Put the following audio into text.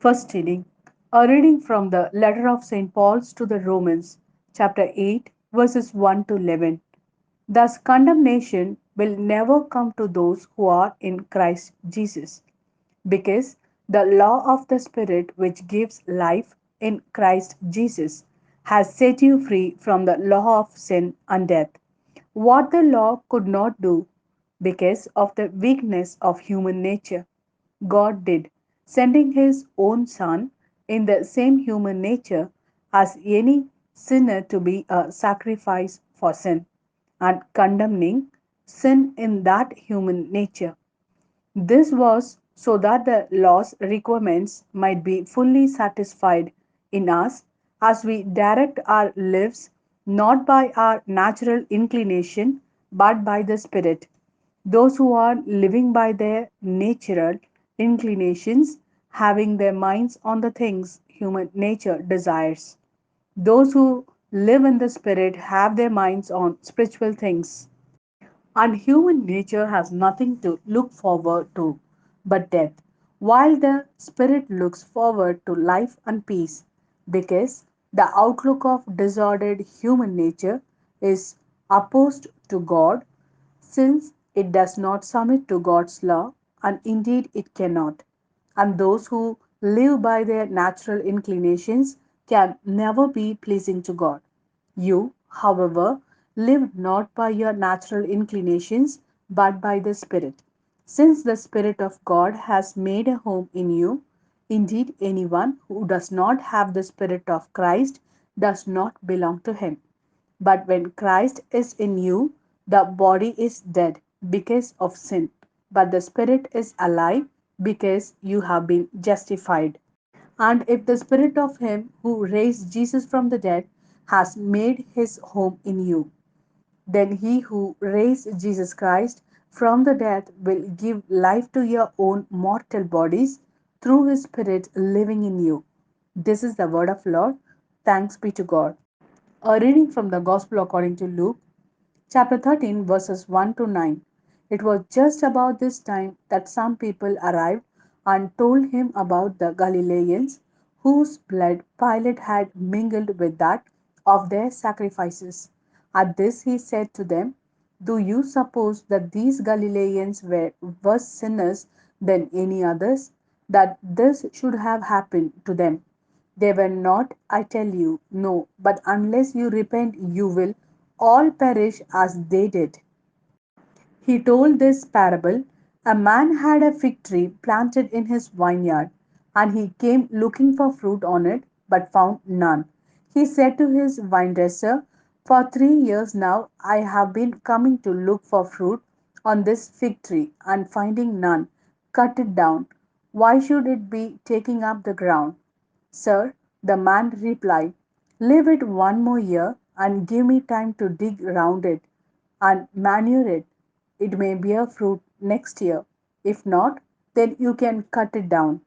First reading. A reading from the letter of St. Paul's to the Romans, chapter 8, verses 1 to 11. Thus, condemnation will never come to those who are in Christ Jesus, because the law of the Spirit which gives life in Christ Jesus has set you free from the law of sin and death. What the law could not do, because of the weakness of human nature, God did, sending his own Son in the same human nature as any sinner to be a sacrifice for sin, and condemning sin in that human nature. This was so that the law's requirements might be fully satisfied in us as we direct our lives not by our natural inclination but by the Spirit. Those who are living by their natural inclinations, having their minds on the things human nature desires. Those who live in the Spirit have their minds on spiritual things. And human nature has nothing to look forward to but death, while the spirit looks forward to life and peace, because the outlook of disordered human nature is opposed to God, since it does not submit to God's law, and indeed it cannot. And those who live by their natural inclinations can never be pleasing to God. You, however, live not by your natural inclinations, but by the Spirit, since the Spirit of God has made a home in you. Indeed, anyone who does not have the Spirit of Christ does not belong to him. But when Christ is in you, the body is dead because of sin, but the Spirit is alive because you have been justified. And if the Spirit of Him who raised Jesus from the dead has made His home in you, then He who raised Jesus Christ from the dead will give life to your own mortal bodies through His Spirit living in you. This is the word of Lord. Thanks be to God. A reading from the Gospel according to Luke, chapter 13, verses 1 to 9. It was just about this time that some people arrived and told him about the Galileans whose blood Pilate had mingled with that of their sacrifices. At this he said to them, do you suppose that these Galileans were worse sinners than any others, that this should have happened to them? They were not, I tell you, no, but unless you repent, you will all perish as they did. He told this parable. A man had a fig tree planted in his vineyard, and he came looking for fruit on it, but found none. He said to his vinedresser, for 3 years now I have been coming to look for fruit on this fig tree, and finding none, cut it down. Why should it be taking up the ground? Sir, the man replied, leave it 1 more year and give me time to dig round it and manure it. It may bear fruit next year. If not, then you can cut it down.